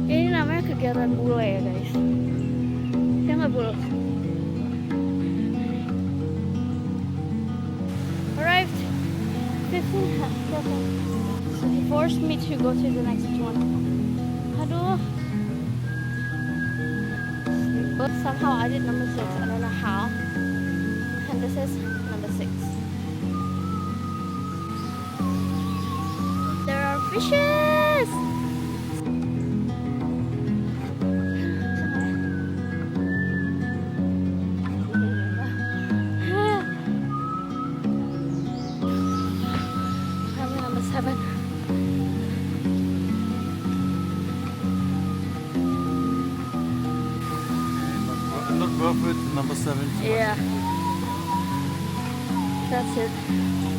Ini namanya kegiatan bule ya guys. Ya nggak bul? Arrived 15 seconds. So he forced me to go to the next one. Aduh. But somehow I did number 6. I don't know how. And this is number 6. There are fishes! I'm number 7. Not worth it, number 7. Yeah. That's it.